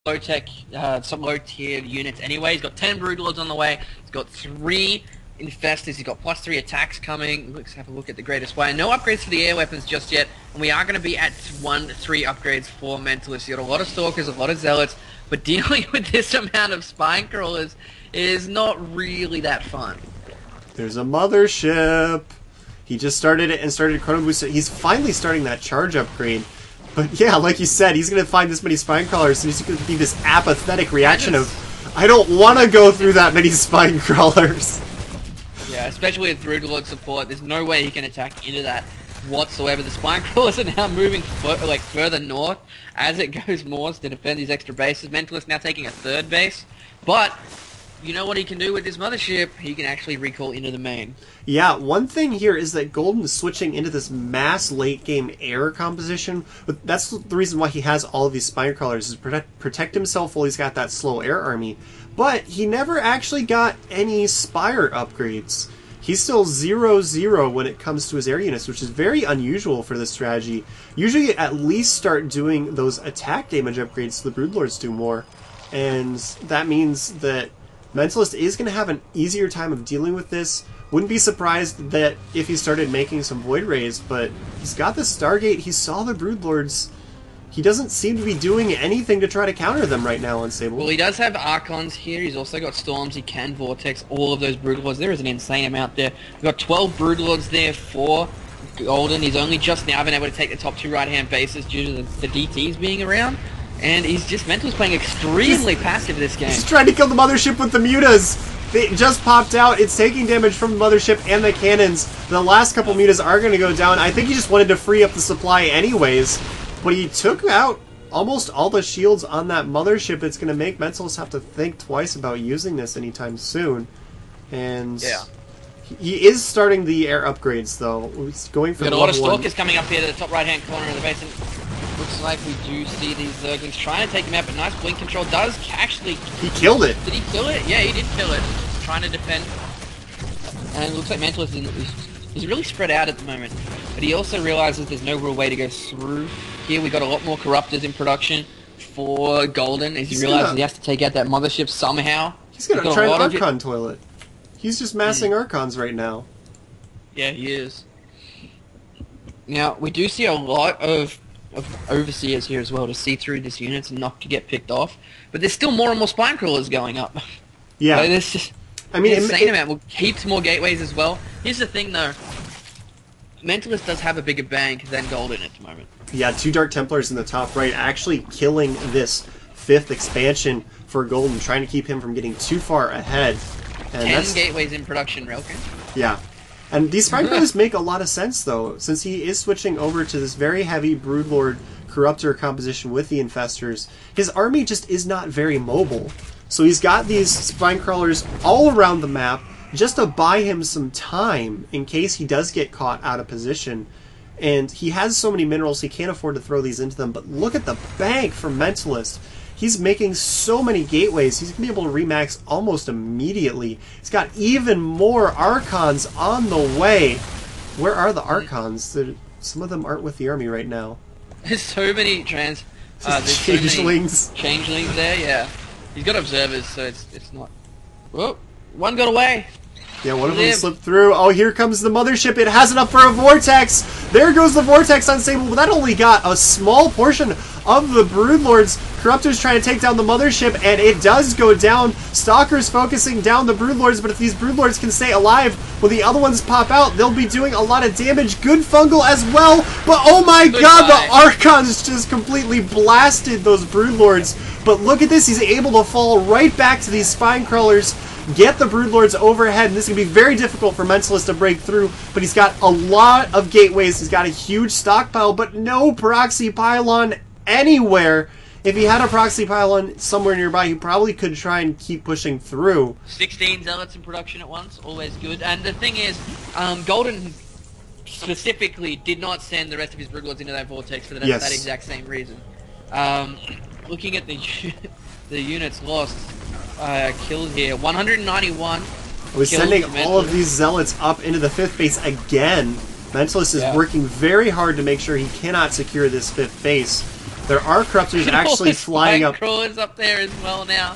low-tech, some low-tier units anyway. He's got 10 Broodlords on the way. He's got 3 Infestors. He's got +3 attacks coming. Let's have a look at the greatest way. No upgrades for the air weapons just yet, and we are going to be at 1-3 upgrades for Mentalists. You got a lot of Stalkers, a lot of Zealots, but dealing with this amount of Spine Crawlers is not really that fun. There's a mothership. He just started it and started Chrono Boost. He's finally starting that charge upgrade. But yeah, like you said, he's going to find this many Spine Crawlers, and he's going to be this apathetic reaction of, I don't want to go through that many Spine Crawlers. Yeah, especially with Broodlord support, there's no way he can attack into that whatsoever. The Spine Crawlers are now moving further north as it goes north to defend these extra bases. Mentalist now taking a 3rd base, but you know what he can do with this mothership? He can actually recall into the main. Yeah, one thing here is that Golden is switching into this mass late-game air composition. But that's the reason why he has all of these Spine Crawlers, is protect himself while he's got that slow air army. But he never actually got any Spire upgrades. He's still 0-0 when it comes to his air units, which is very unusual for this strategy. Usually at least start doing those attack damage upgrades so the Broodlords do more. And that means that Mentalist is going to have an easier time of dealing with this. Wouldn't be surprised that if he started making some Void Rays, but he's got the Stargate, he saw the Broodlords. He doesn't seem to be doing anything to try to counter them right now, Unstable. Well, he does have Archons here. He's also got Storms. He can Vortex all of those Broodlords. There is an insane amount there. We've got 12 Broodlords there for Golden. He's only just now been able to take the top 2 right-hand bases due to the DTs being around. And he's just Mentalist playing extremely passive this game. He's trying to kill the mothership with the mutas. They just popped out. It's taking damage from the mothership and the cannons. The last couple mutas are going to go down. I think he just wanted to free up the supply anyways. But he took out almost all the shields on that mothership. It's going to make Mentalist have to think twice about using this anytime soon. And yeah, he is starting the air upgrades, though. He's going for We've got a lot of Stalkers coming up here to the top right-hand corner of the basin. Looks like we do see these Zerglings trying to take him out, but nice blink control does actually... He killed it. Did he kill it? Yeah, he did kill it. Trying to defend. And it looks like Mentalist is really spread out at the moment. But he also realizes there's no real way to go through. Here we got a lot more Corruptors in production for Golden, as he realizes he has to take out that mothership somehow. He's going to try an Archon toilet. He's just massing Archons right now. Yeah, he is. Now, we do see a lot of Overseers here as well to see through these units and not to get picked off. But there's still more and more Spine Crawlers going up. Yeah. So there's just an insane amount. We'll heaps more gateways as well. Here's the thing though. Mentalist does have a bigger bank than Golden at the moment. Yeah, 2 Dark Templars in the top right, actually killing this 5th expansion for Golden, trying to keep him from getting too far ahead. And 10 gateways in production, Relkin. Yeah. And these Spine Crawlers make a lot of sense, though, since he is switching over to this very heavy Broodlord Corruptor composition with the Infestors. His army just is not very mobile. So he's got these Spine Crawlers all around the map, just to buy him some time in case he does get caught out of position. And he has so many minerals, he can't afford to throw these into them. But look at the bank from Mentalist. He's making so many gateways, he's going to be able to remax almost immediately. He's got even more Archons on the way. Where are the Archons? Some of them aren't with the army right now. There's so many changelings. Changelings there, yeah. He's got observers, so it's not... Whoa, one got away. Yeah, one of them slipped through. Oh, here comes the mothership. It has it up for a Vortex. There goes the Vortex Unstable. But that only got a small portion of the Broodlords. Corruptor's trying to take down the mothership, and it does go down. Stalker's focusing down the Broodlords, but if these Broodlords can stay alive when the other ones pop out, they'll be doing a lot of damage. Good fungal as well, but oh my god, the Archons just completely blasted those Broodlords. But look at this, he's able to fall right back to these Spine Crawlers, get the Broodlords overhead, and this is going to be very difficult for Mentalist to break through, but he's got a lot of gateways, he's got a huge stockpile, but no proxy pylon anywhere. If he had a proxy pylon somewhere nearby, he probably could try and keep pushing through. 16 Zealots in production at once, always good. And the thing is, Golden specifically did not send the rest of his Broodlords into that Vortex for that exact same reason. Looking at the units lost, killed here, 191. We're sending all of these Zealots up into the 5th base again. Mentalist is working very hard to make sure he cannot secure this 5th base. There are Corruptors actually flying up. Crawlers up there as well now.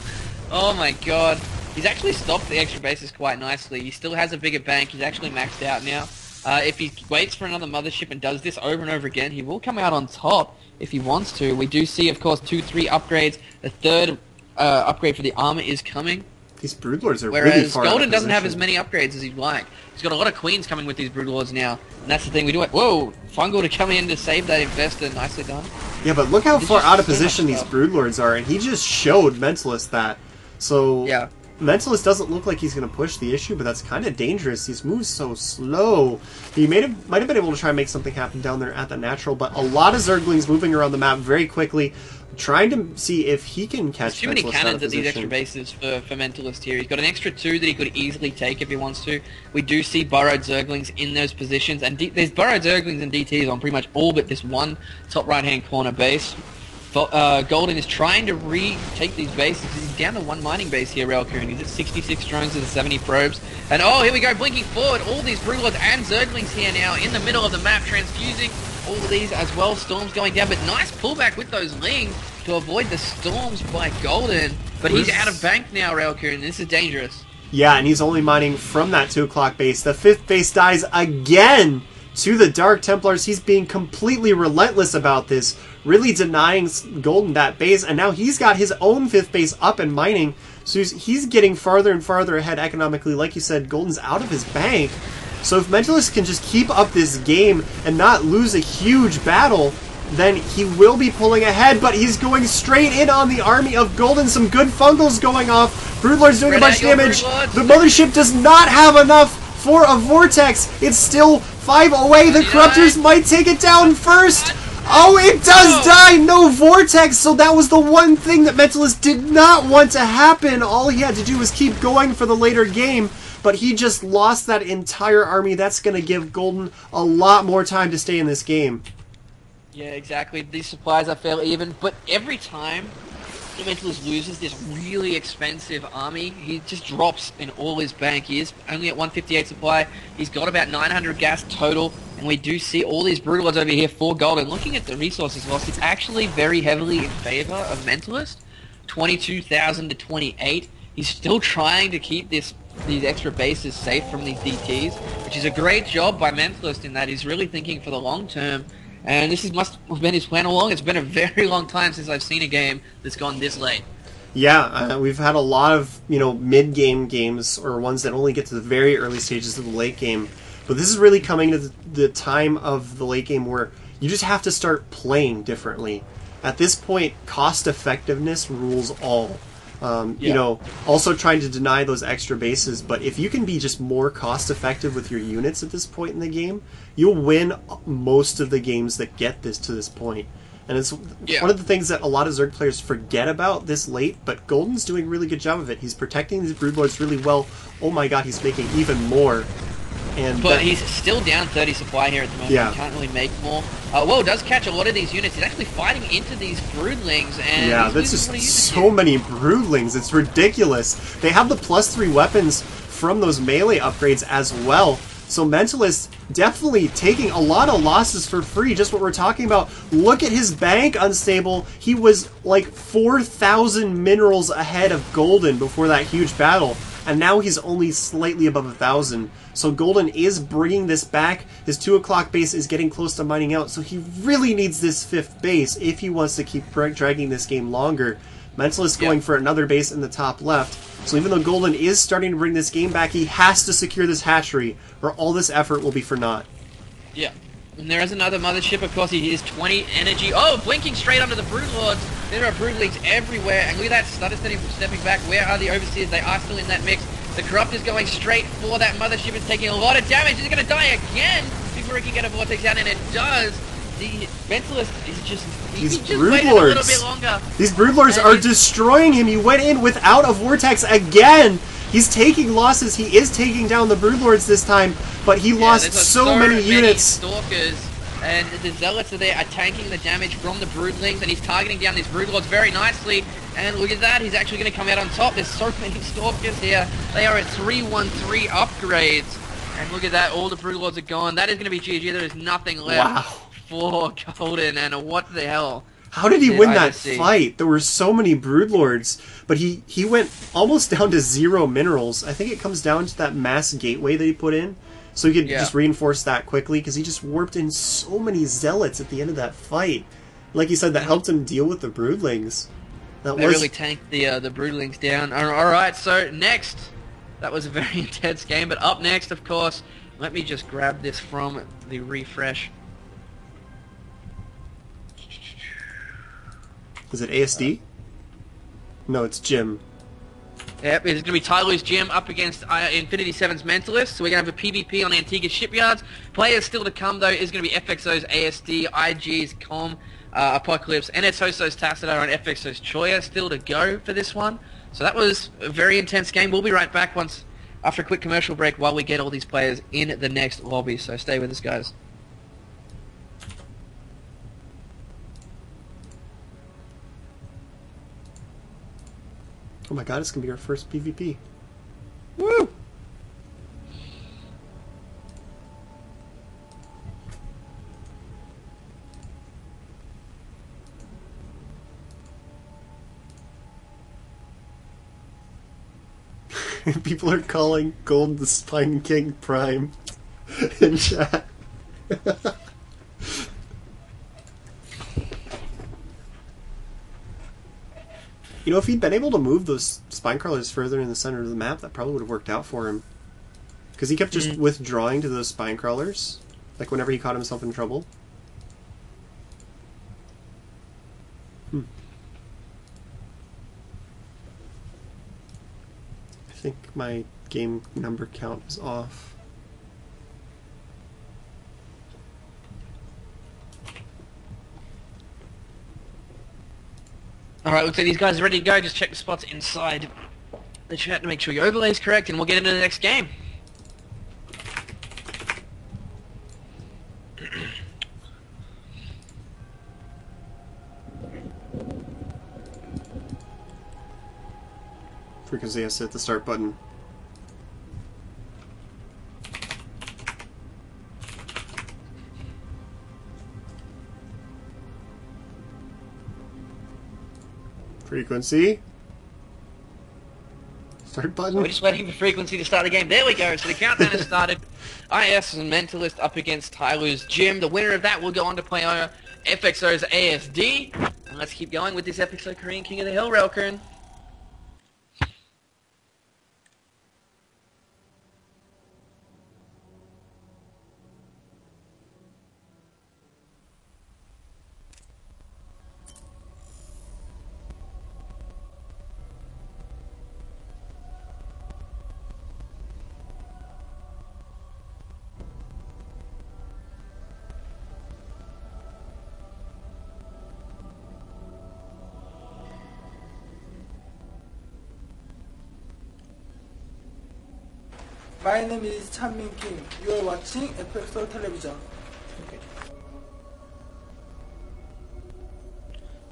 Oh my god. He's actually stopped the extra bases quite nicely. He still has a bigger bank. He's actually maxed out now. If he waits for another mothership and does this over and over again, he will come out on top if he wants to. We do see, of course, 2-3 upgrades. The third upgrade for the armor is coming. These Broodlords are Whereas really far Golden doesn't have as many upgrades as he'd like. He's got a lot of queens coming with these Broodlords now. And that's the thing, we do it. Whoa! Fungal to come in to save that investor. Nicely done. Yeah, but look how far out of position these Broodlords are, and he just showed Mentalist that. So, yeah. Mentalist doesn't look like he's going to push the issue, but that's kind of dangerous. He's moved so slow. He might have been able to try and make something happen down there at the natural, but a lot of Zerglings moving around the map very quickly, trying to see if he can catch Mentalist. Too many cannons at these extra bases for Mentalist here. He's got an extra 2 that he could easily take if he wants to. We do see burrowed Zerglings in those positions, and there's burrowed Zerglings and DTs on pretty much all but this one top right-hand corner base. Golden is trying to retake these bases. He's down to 1 mining base here, Relkun. He's at 66 drones and 70 probes. And oh, here we go, blinking forward. All these Broodlords and Zerglings here now in the middle of the map, transfusing all of these as well. Storms going down, but nice pullback with those Lings to avoid the storms by Golden. But he's out of bank now, Relkun. This is dangerous. Yeah, and he's only mining from that 2 o'clock base. The 5th base dies again to the Dark Templars. He's being completely relentless about this, really denying Golden that base, and now he's got his own 5th base up and mining, so he's getting farther and farther ahead economically. Like you said, Golden's out of his bank, so if Mentalist can just keep up this game and not lose a huge battle, then he will be pulling ahead, but he's going straight in on the army of Golden. Some good fungals going off. Broodlord's doing a bunch of damage. The mothership does not have enough for a Vortex. It's still 5 away. The Corruptors might take it down first. Oh, it does die! No Vortex! So that was the one thing that Mentalist did not want to happen. All he had to do was keep going for the later game, but he just lost that entire army. That's going to give Golden a lot more time to stay in this game. Yeah, exactly. These supplies are fairly even, but every time the Mentalist loses this really expensive army, he just drops in all his bank. He is only at 158 supply. He's got about 900 gas total, and we do see all these Broodlords over here for Golden. Looking at the resources lost, it's actually very heavily in favor of Mentalist. 22,000 to 28. He's still trying to keep these extra bases safe from these DTs, which is a great job by Mentalist in that he's really thinking for the long term. And this must have been his plan all along. It's been a very long time since I've seen a game that's gone this late. Yeah, we've had a lot of, mid-game games, or ones that only get to the very early stages of the late game. But this is really coming to the time of the late game where you just have to start playing differently. At this point, cost-effectiveness rules all. Also trying to deny those extra bases, but if you can be just more cost-effective with your units at this point in the game, you'll win most of the games that get to this point. And it's one of the things that a lot of Zerg players forget about this late, but Golden's doing a really good job of it. He's protecting these Broodlords really well. Oh my god, he's making even more. But he's still down 30 supply here at the moment. Yeah. He can't really make more. Whoa, does catch a lot of these units. He's actually fighting into these Broodlings. And yeah, that's just so many Broodlings. It's ridiculous. They have the +3 weapons from those melee upgrades as well. So Mentalist definitely taking a lot of losses for free. Just what we're talking about. Look at his bank unstable. He was like 4,000 minerals ahead of Golden before that huge battle. And now he's only slightly above 1,000. So Golden is bringing this back. His 2 o'clock base is getting close to mining out. So he really needs this 5th base if he wants to keep dragging this game longer. Mentalist going for another base in the top left. So even though Golden is starting to bring this game back, he has to secure this hatchery, or all this effort will be for naught. Yeah. And there is another mothership, of course. He is 20 energy. Oh, blinking straight under the Broodlords. There are Broodlings everywhere. And look at that, Stutter stepping back. Where are the Overseers? They are still in that mix. The Corrupt is going straight for that mothership. It's taking a lot of damage. He's going to die again before he can get a Vortex out, and it does. The Mentalist is just... He just waited a little bit longer. These Broodlords are destroying him. He went in without a Vortex again. He's taking losses. He is taking down the Broodlords this time, but he lost so many units. Stalkers, and the Zealots are there are tanking the damage from the Broodlings, and he's targeting down these Broodlords very nicely. And look at that, he's actually going to come out on top. There's so many Stalkers here. They are at 313 upgrades. And look at that, all the Broodlords are gone. That is going to be GG. There is nothing left for Golden, and what the hell. How did he win that see. fight? There were so many Broodlords, but he went almost down to 0 minerals. I think it comes down to that mass gateway that he put in, so he could just reinforce that quickly, because he just warped in so many Zealots at the end of that fight. Like you said, that helped him deal with the Broodlings. They really tanked the Broodlings down. Alright, so next, that was a very intense game, but up next, of course, let me just grab this from the refresh. Is it ASD? No, it's Jim. Yep, it's going to be Tyler's Gym up against Infinity 7's Mentalist. So we're going to have a PvP on Antigua Shipyards. Players still to come, though, is going to be FXO's ASD, IG's Com, Apocalypse, NS Hoso's Tassadar, and FXO's Choya still to go for this one. So that was a very intense game. We'll be right back after a quick commercial break while we get all these players in the next lobby. So stay with us, guys. Oh my god, it's gonna be our first PvP. Woo! People are calling Gold the Spine King Prime in chat. You know, if he'd been able to move those spine crawlers further in the center of the map, that probably would have worked out for him. Because he kept just withdrawing to those spine crawlers, like whenever he caught himself in trouble. I think my game number count is off. Alright, looks like these guys are ready to go. Just check the spots inside the chat to make sure your overlay is correct, and we'll get into the next game. Frequency has to hit the start button. Frequency. Start button. So we're just waiting for Frequency to start the game. There we go. So the countdown has started. IS and Mentalist up against Tyler's Gym. The winner of that will go on to play FXO's ASD. And let's keep going with this FXO Korean King of the Hill, Relkern. My name is Chanmin Kim. You are watching FXO television.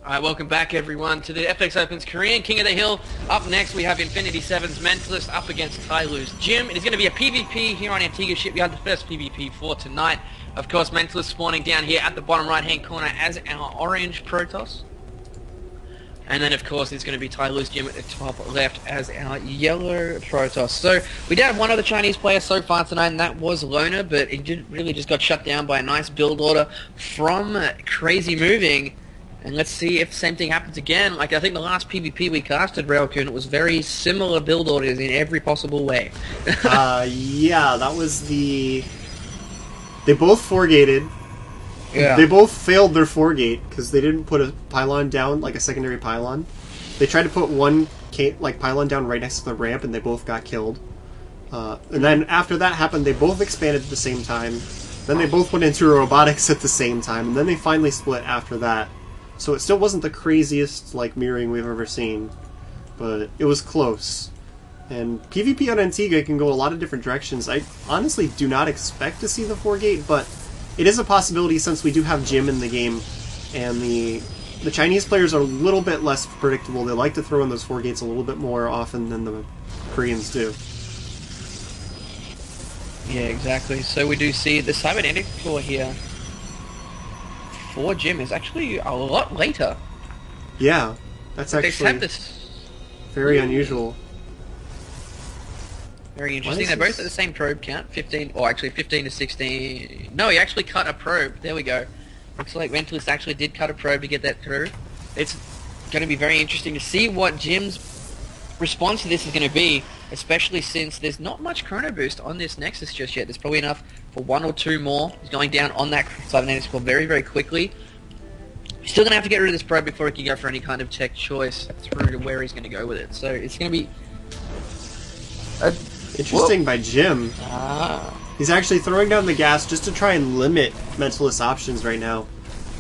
Alright, welcome back everyone to the FXOpen's Korean King of the Hill. Up next we have Infinity 7's Mentalist up against Tyler's Gym. It is going to be a PvP here on Antigua Shipyard, the first PvP for tonight. Of course, Mentalist spawning down here at the bottom right hand corner as our orange Protoss. And then, of course, it's going to be Tyler's Gym at the top left as our yellow Protoss. So, we did have one other Chinese player so far tonight, and that was Loner, but it really just got shut down by a nice build order from Crazy Moving. And let's see if the same thing happens again. Like, I think the last PvP we casted, Railkun, it was very similar build orders in every possible way. Yeah, that was the... They both 4-gated. Yeah. They both failed their 4-gate because they didn't put a pylon down, like a secondary pylon. They tried to put one pylon down right next to the ramp, and they both got killed. And then after that happened, they both expanded at the same time. Then they both went into robotics at the same time, and then they finally split after that. So it still wasn't the craziest mirroring we've ever seen, but it was close. And PvP on Antigua can go a lot of different directions. I honestly do not expect to see the 4-gate, but it is a possibility since we do have Jim in the game, and the Chinese players are a little bit less predictable. They like to throw in those 4-gates a little bit more often than the Koreans do. Yeah, exactly. So we do see the cybernetic floor here for Jim is actually a lot later. Yeah, that's They actually have this very unusual. very interesting. They're both at the same probe count, 15, or actually 15 to 16. No, he actually cut a probe. There we go. Looks like Mentalist actually did cut a probe to get that through. It's going to be very interesting to see what Jim's response to this is going to be, especially since there's not much chrono boost on this Nexus just yet. There's probably enough for 1 or 2 more. He's going down on that cybernetic score very, very quickly. He's still going to have to get rid of this probe before he can go for any kind of tech choice through to where he's going to go with it. So it's going to be interesting by Jim. He's actually throwing down the gas just to try and limit Mentalist options right now.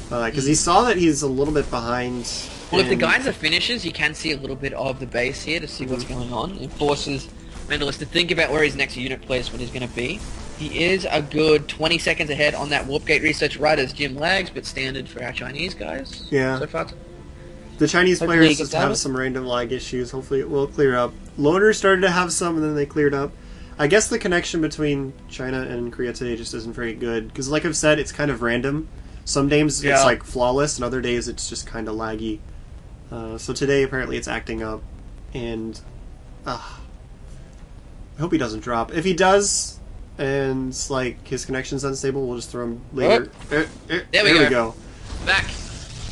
Because he saw that he's a little bit behind. Well, if the guys are finishers, you can see a little bit of the base here to see what's going on. It forces Mentalist to think about where his next unit placement is going to be. He is a good 20 seconds ahead on that warp gate research right as Jim lags, but standard for our Chinese guys. Yeah. So far. The Chinese Hopefully players he just gets have out. some random lag issues. Hopefully it will clear up. Loader started to have some, and then they cleared up. I guess the connection between China and Korea today just isn't very good. Because like I've said, it's kind of random. Some days it's like flawless, and other days it's just kind of laggy. So today apparently it's acting up. And I hope he doesn't drop. If he does, and like his connection's unstable, we'll just throw him later. There we go. Back.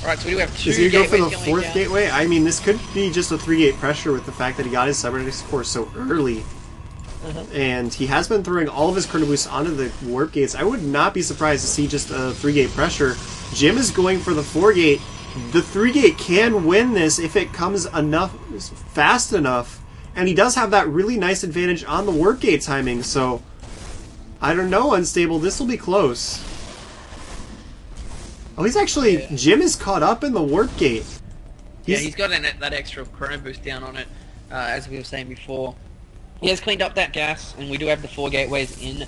Alright, so we do have 2 Is he going to go for the gateways going 4th down. gateway? I mean, this could be just a 3-gate pressure with the fact that he got his cybernetic score so early. And he has been throwing all of his chrono boosts onto the warp gates. I would not be surprised to see just a 3-gate pressure. Jim is going for the 4-gate. The 3-gate can win this if it comes fast enough. And he does have that really nice advantage on the warp gate timing, so I don't know, Unstable, this will be close. Oh, he's actually... Jim is caught up in the warp gate. He's got that extra chrono boost down on it, as we were saying before. He has cleaned up that gas, and we do have the 4 gateways in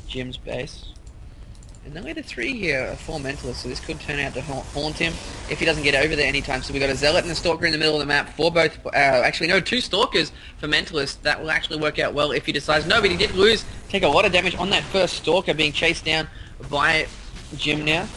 Jim's base. And then we have the 3 here, 4 Mentalists, so this could turn out to haunt him if he doesn't get over there anytime. So we got a Zealot and a Stalker in the middle of the map for both, actually no, 2 Stalkers for Mentalist. That will actually work out well if he decides, no, but he did take a lot of damage on that first Stalker being chased down by Jim now.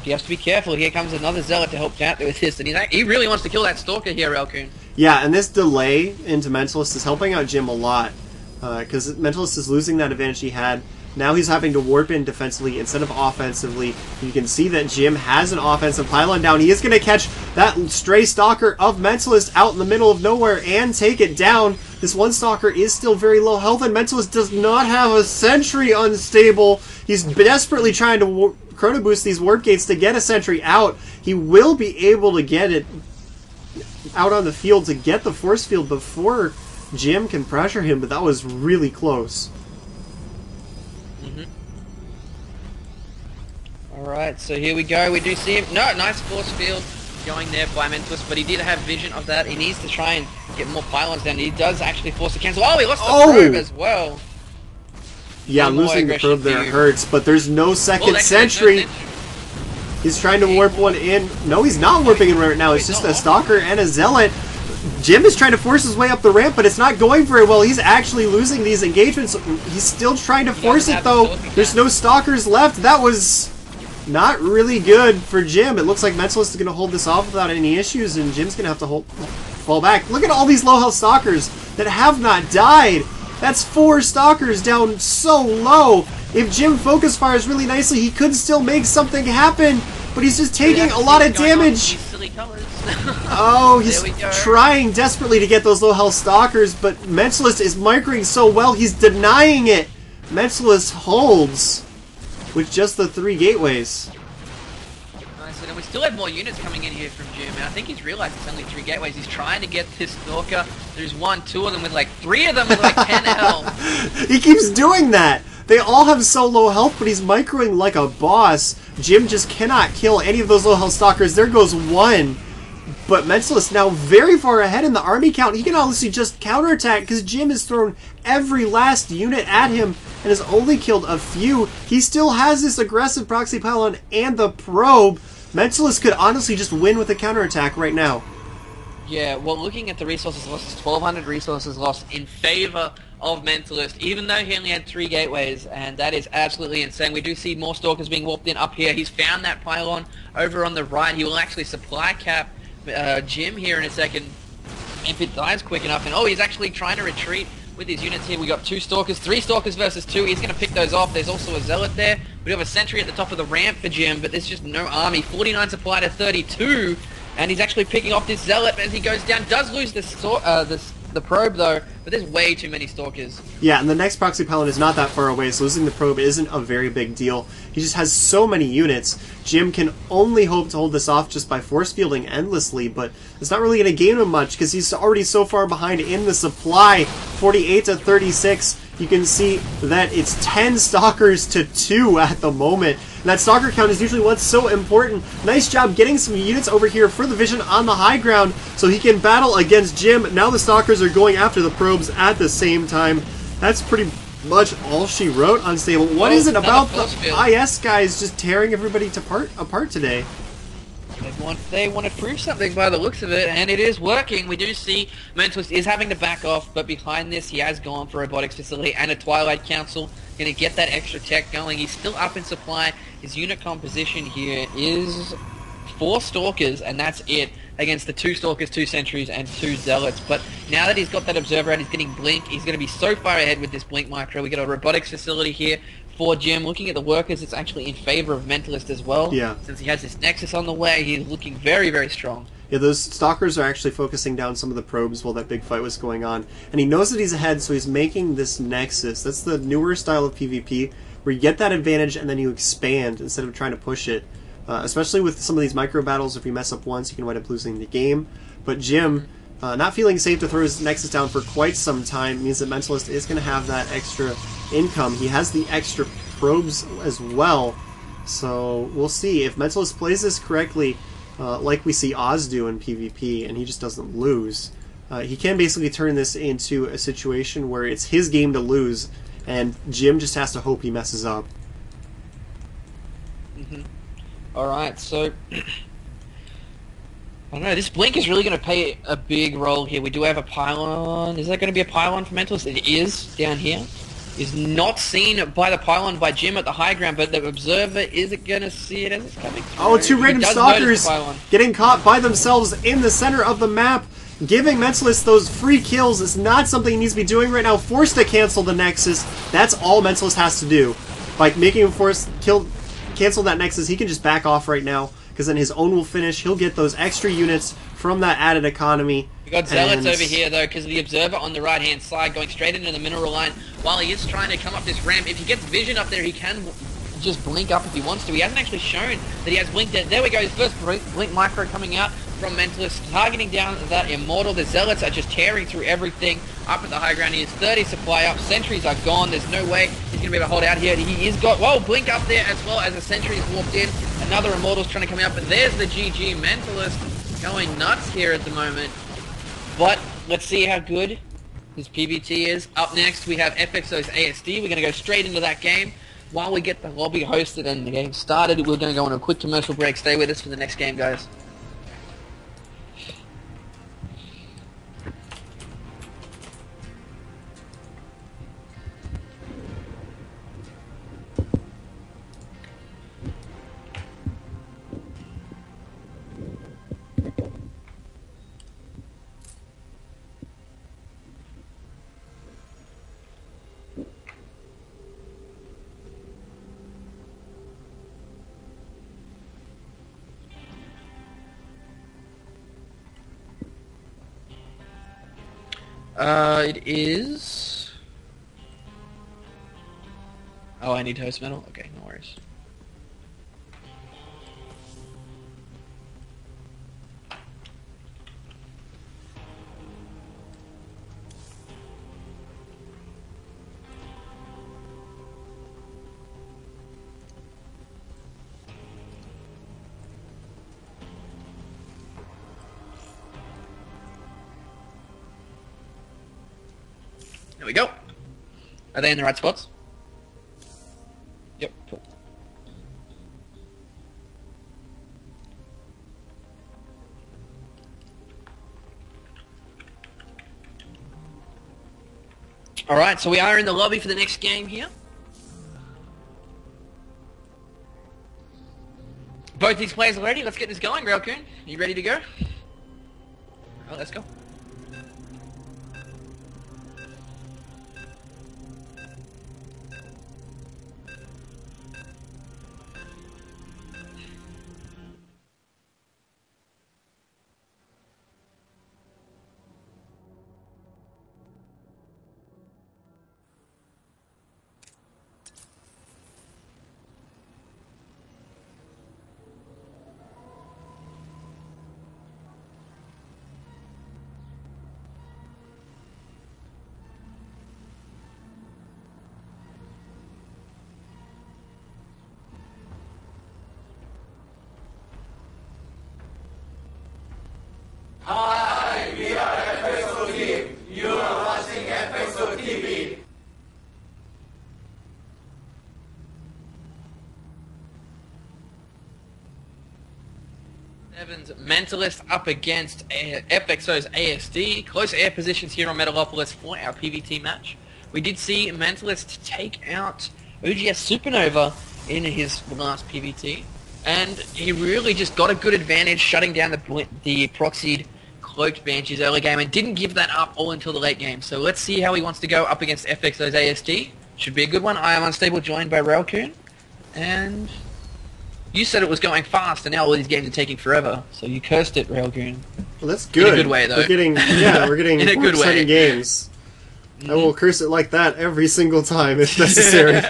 He has to be careful. Here comes another Zealot to help out with this, and he really wants to kill that Stalker here, Ralcoon. Yeah, and this delay into Mentalist is helping out Jim a lot, because Mentalist is losing that advantage he had. Now he's having to warp in defensively instead of offensively. You can see that Jim has an offensive pylon down. He is going to catch that stray Stalker of Mentalist out in the middle of nowhere and take it down. This one Stalker is still very low health, and Mentalist does not have a sentry unstable. He's desperately trying to chrono boost these warp gates to get a sentry out. He will be able to get it out on the field to get the force field before Jim can pressure him, but that was really close. Alright, so here we go. We do see him. No, nice force field going there by Mentalist, but he did have vision of that. He needs to try and get more pylons down. He does actually force the cancel. Oh, he lost the probe as well. Yeah, losing the probe there hurts, but there's no second sentry. He's trying to warp one in. No, he's not warping in right now. It's just a Stalker and a Zealot. Jim is trying to force his way up the ramp, but it's not going very well. He's actually losing these engagements. He's still trying to force it, though. There's no Stalkers left. That was not really good for Jim. It looks like Mentalist is going to hold this off without any issues, and Jim's going to have to fall back. Look at all these low health Stalkers that have not died. That's 4 Stalkers down so low. If Jim focus fires really nicely, he could still make something happen, but he's just taking a lot of damage. Oh, he's trying desperately to get those low health Stalkers, but Mentalist is microing so well, he's denying it. Mentalist holds with just the 3 gateways. Nice, and we still have more units coming in here from Jim, and I think he's realized it's only 3 gateways. He's trying to get this Stalker. There's 1, 2 of them with like 3 of them with like 10 health. He keeps doing that. They all have so low health, but he's microing like a boss. Jim just cannot kill any of those low health Stalkers. There goes 1. But Mentalist now very far ahead in the army count. He can honestly just counterattack because Jim has thrown every last unit at him and has only killed a few. He still has this aggressive proxy pylon and the probe. Mentalist could honestly just win with a counterattack right now. Yeah, well, looking at the resources lost, it's 1,200 resources lost in favor of Mentalist, even though he only had 3 gateways, and that is absolutely insane. We do see more Stalkers being warped in up here. He's found that pylon over on the right. He will actually supply cap Jim here in a second if it dies quick enough. And oh, he's actually trying to retreat with his units here. We got 2 Stalkers, 3 Stalkers versus 2. He's going to pick those off. There's also a Zealot there. We have a Sentry at the top of the ramp for Jim, but there's just no army. 49 supply to 32, and he's actually picking off this Zealot as he goes down. Does lose the probe though, but there's way too many Stalkers. Yeah, and the next proxy pylon is not that far away, so losing the probe isn't a very big deal. He just has so many units. Jim can only hope to hold this off just by force fielding endlessly, but it's not really going to gain him much because he's already so far behind in the supply. 48 to 36. You can see that it's 10 Stalkers to 2 at the moment. And that Stalker count is usually what's so important. Nice job getting some units over here for the Vision on the high ground so he can battle against Jim. Now the Stalkers are going after the probes at the same time. That's pretty much all she wrote on Stable. What is it about the IS guys just tearing everybody apart today? They want to prove something by the looks of it, and it is working. We do see Mentalist is having to back off, but behind this he has gone for a Robotics Facility and a Twilight Council. Going to get that extra tech going. He's still up in supply. His unit composition here is 4 Stalkers, and that's it, against the 2 Stalkers, 2 Sentries, and 2 Zealots. But now that he's got that Observer out, he's getting Blink. He's going to be so far ahead with this Blink Micro. We got a Robotics Facility here for Jim. Looking at the workers, it's actually in favor of Mentalist as well. Yeah. Since he has this Nexus on the way, he's looking very, very strong. Yeah, those Stalkers are actually focusing down some of the probes while that big fight was going on. And he knows that he's ahead, so he's making this Nexus. That's the newer style of PvP, where you get that advantage and then you expand instead of trying to push it. Especially with some of these micro battles, if you mess up once, you can wind up losing the game. But Jim, not feeling safe to throw his Nexus down for quite some time, means that Mentalist is going to have that extra income. He has the extra probes as well, so we'll see. If Mentalist plays this correctly, like we see Oz do in PvP, and he just doesn't lose, he can basically turn this into a situation where it's his game to lose, and Jim just has to hope he messes up. Alright, so I don't know, this Blink is really going to play a big role here. We do have a pylon. Is that going to be a pylon for Mentalist? It is, down here. Is not seen by the pylon by Jim at the high ground, but the Observer isn't going to see it as it's coming through. Oh, 2 random Stalkers getting caught by themselves in the center of the map. Giving Mentalist those free kills is not something he needs to be doing right now. Forced to cancel the Nexus. That's all Mentalist has to do. By making him cancel that Nexus, he can just back off right now, because then his own will finish. He'll get those extra units from that added economy. We got Zealots over here though, because of the Observer on the right hand side going straight into the mineral line while he is trying to come up this ramp. If he gets Vision up there, he can just blink up if he wants to. He hasn't actually shown that he has blinked. There we go, his first blink micro coming out from Mentalist, targeting down that Immortal. The Zealots are just tearing through everything up at the high ground. He has 30 supply up. Sentries are gone. There's no way he's going to be able to hold out here. He is got, whoa, blink up there as well as a Sentry is walked in. Another Immortal's trying to come out, but there's the GG. Mentalist going nuts here at the moment. But let's see how good his PvT is. Up next, we have FXO's ASD. We're going to go straight into that game. While we get the lobby hosted and the game started, we're going to go on a quick commercial break. Stay with us for the next game, guys. It is... Oh, I need host metal? Okay, no worries. There we go. Are they in the right spots? Yep, cool. Alright, so we are in the lobby for the next game here. Both these players are ready. Let's get this going, Railcoon. You ready to go? Oh, let's go. Hi, we are FXO team. You are watching FXO TV. Evans Mentalist up against FXO's ASD. Close air positions here on Metalopolis for our PvT match. We did see Mentalist take out OGS Supernova in his last PvT, and he really just got a good advantage shutting down the proxied cloaked Banshees early game and didn't give that up all until the late game. So let's see how he wants to go up against FXO's ASD. Should be a good one. I am Unstable, joined by Railcoon, and you said it was going fast, and now all these games are taking forever. So you cursed it, Railcoon. Well, that's good. In a good way, though. We're getting in a good way. Games. I will curse it like that every single time if necessary.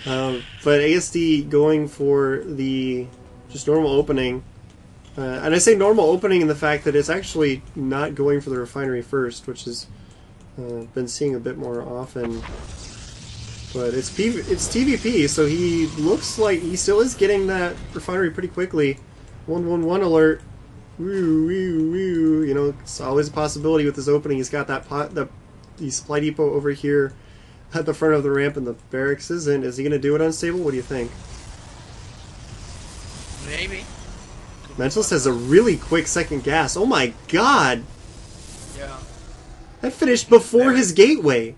But ASD going for the just normal opening. And I say normal opening in the fact that it's actually not going for the refinery first, which has been seeing a bit more often. But it's TVP, so he looks like he still is getting that refinery pretty quickly. 111 alert. Woo, woo, woo. You know, it's always a possibility with this opening. He's got the supply depot over here at the front of the ramp and the barracks isn't. Is he going to do it unstable? What do you think? Maybe. Mentalist has a really quick second gas. Oh my god! Yeah. That finished before his gateway.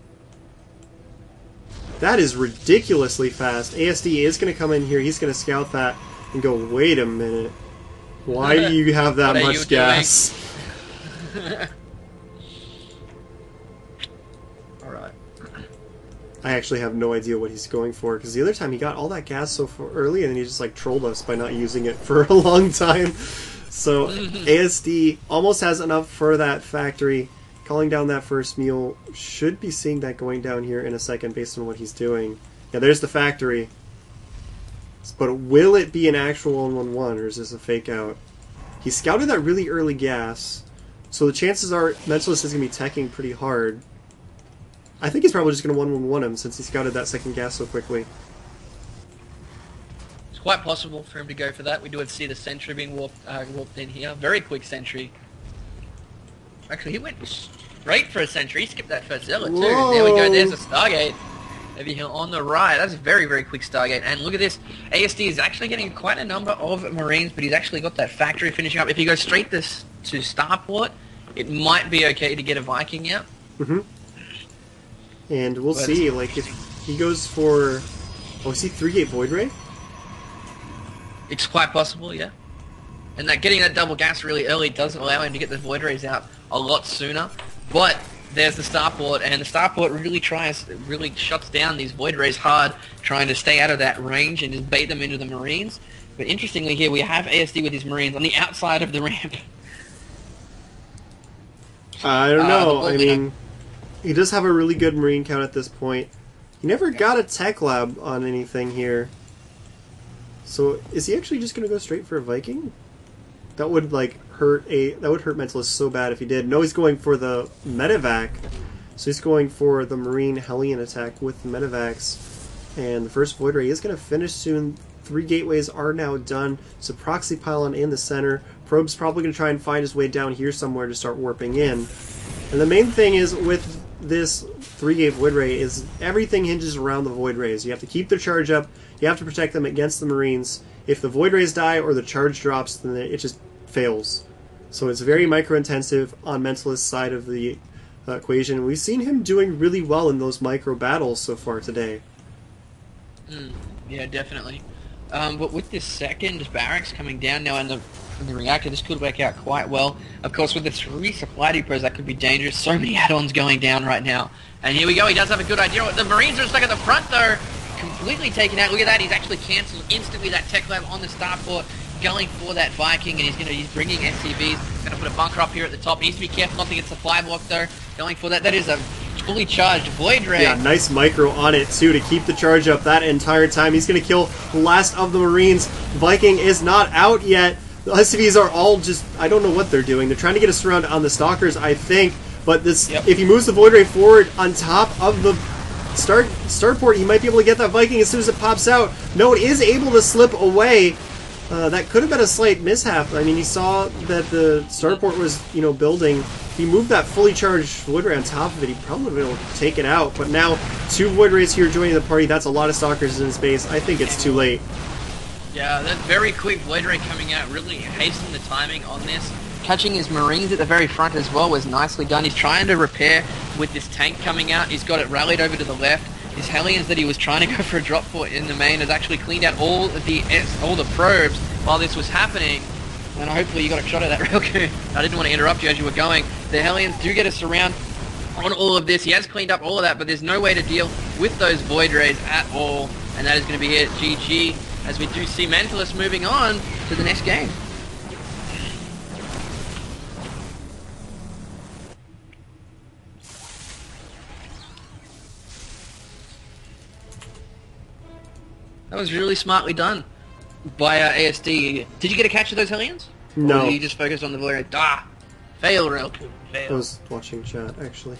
That is ridiculously fast. ASD is going to come in here. He's going to scout that and go, wait a minute. Why do you have that much gas? Alright. I actually have no idea what he's going for, because the other time he got all that gas so early and then he just like trolled us by not using it for a long time. So ASD almost has enough for that factory. Calling down that first mule, should be seeing that going down here in a second based on what he's doing. Yeah, there's the factory. But will it be an actual 111 or is this a fake out? He scouted that really early gas, so the chances are Mentalist is going to be teching pretty hard. I think he's probably just going to 111 him since he scouted that second gas so quickly. It's quite possible for him to go for that. We do see the sentry being warped in here. Very quick sentry. Actually, he went straight for a sentry. He skipped that first zealot too. Whoa. There we go. There's a Stargate over here on the right. That's a very, very quick Stargate. And look at this. ASD is actually getting quite a number of Marines, but he's actually got that factory finishing up. If he goes straight to Starport, it might be okay to get a Viking out. Mm-hmm. And we'll see. Like, if he goes for... Oh, is he 3-gate Void Ray? It's quite possible, yeah. And that getting that double gas really early doesn't allow him to get the Void Rays out a lot sooner. But there's the Starport, and the Starport really shuts down these Void Rays hard, trying to stay out of that range and just bait them into the Marines. But interestingly here, we have ASD with his Marines on the outside of the ramp. I don't know. I mean, he does have a really good Marine count at this point. He never got a tech lab on anything here. So is he actually just going to go straight for a Viking? That would hurt Mentalist so bad if he did. No, he's going for the medevac. So he's going for the Marine Hellion attack with the medevacs. And the first Void Ray is going to finish soon. 3 gateways are now done. So proxy pylon in the center. Probe's probably going to try and find his way down here somewhere to start warping in. And the main thing is with this 3-gate Void Ray is everything hinges around the Void Rays. You have to keep their charge up. You have to protect them against the Marines. If the Void Rays die or the charge drops, then it just fails. So it's very micro-intensive on Mentalist's side of the equation. We've seen him doing really well in those micro battles so far today. Yeah, definitely. But with this second barracks coming down now in the reactor, this could work out quite well. Of course, with the 3 supply depots, that could be dangerous. So many add-ons going down right now. And here we go. He does have a good idea. The Marines are stuck at the front, though. Completely taken out. Look at that. He's actually cancelled instantly that tech lab on the starport, going for that Viking, and he's bringing SCVs. Going to put a bunker up here at the top. He needs to be careful not to get supply blocked, though. Going for that. That is a fully charged Void Ray. Yeah, nice micro on it, too, to keep the charge up that entire time. He's going to kill the last of the Marines. Viking is not out yet. The SCVs are all just, I don't know what they're doing. They're trying to get us around on the Stalkers, I think. But this, if he moves the Void Ray forward on top of the starport, he might be able to get that Viking as soon as it pops out. No, it is able to slip away. That could have been a slight mishap. I mean, he saw that the starport was, building. If he moved that fully charged Void Ray on top of it, he probably would have been able to take it out. But now, 2 Void Rays here joining the party. That's a lot of Stalkers in space. I think it's too late. Yeah, that very quick Void Ray coming out really hastened the timing on this. Catching his Marines at the very front as well was nicely done. He's trying to repair with this tank coming out. He's got it rallied over to the left. His Hellions that he was trying to go for a drop for in the main has actually cleaned out all the probes while this was happening. And hopefully you got a shot at that, Railcoon. I didn't want to interrupt you as you were going. The Hellions do get us around on all of this. He has cleaned up all of that, but there's no way to deal with those Void Rays at all. And that is going to be it. GG. As we do see Mentalist moving on to the next game. That was really smartly done by ASD. Did you get a catch of those Hellions? No. Or did you just focus on the Valerian? Fail, Railcoon. Fail. I was watching chat, actually.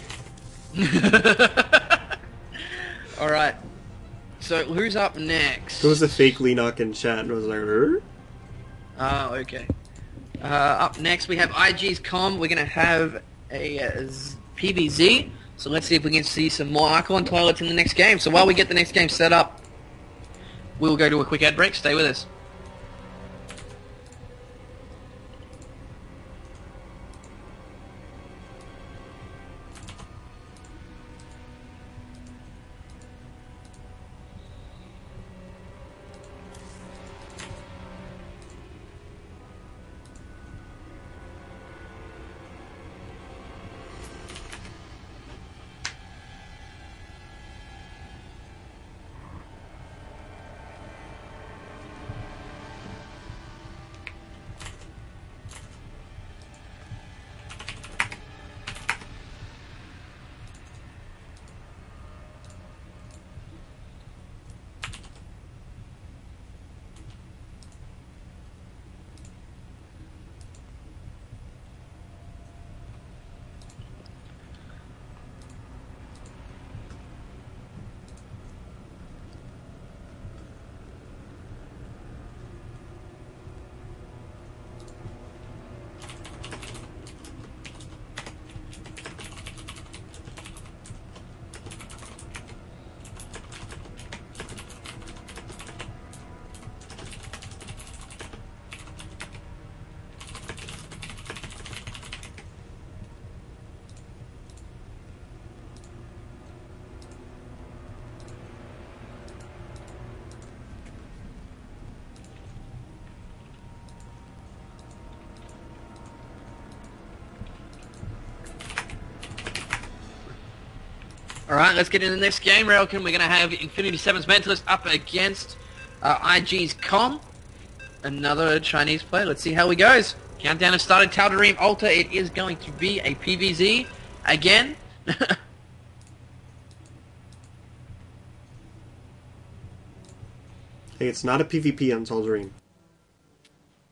Alright. So, who's up next? There was a fake Leenock in chat, and I was like, Oh, okay. Up next, we have IG's Com. We're going to have a PVZ. So let's see if we can see some more Archon toilets in the next game. So while we get the next game set up, we will go to a quick ad break. Stay with us. Alright, let's get into the next game, Railkin. We're going to have Infinity 7's Mentalist up against IG's Com. Another Chinese player. Let's see how he goes. Countdown has started. Tal'Darim Alta. It is going to be a PVZ again. Hey, it's not a PvP on Tal'Darim.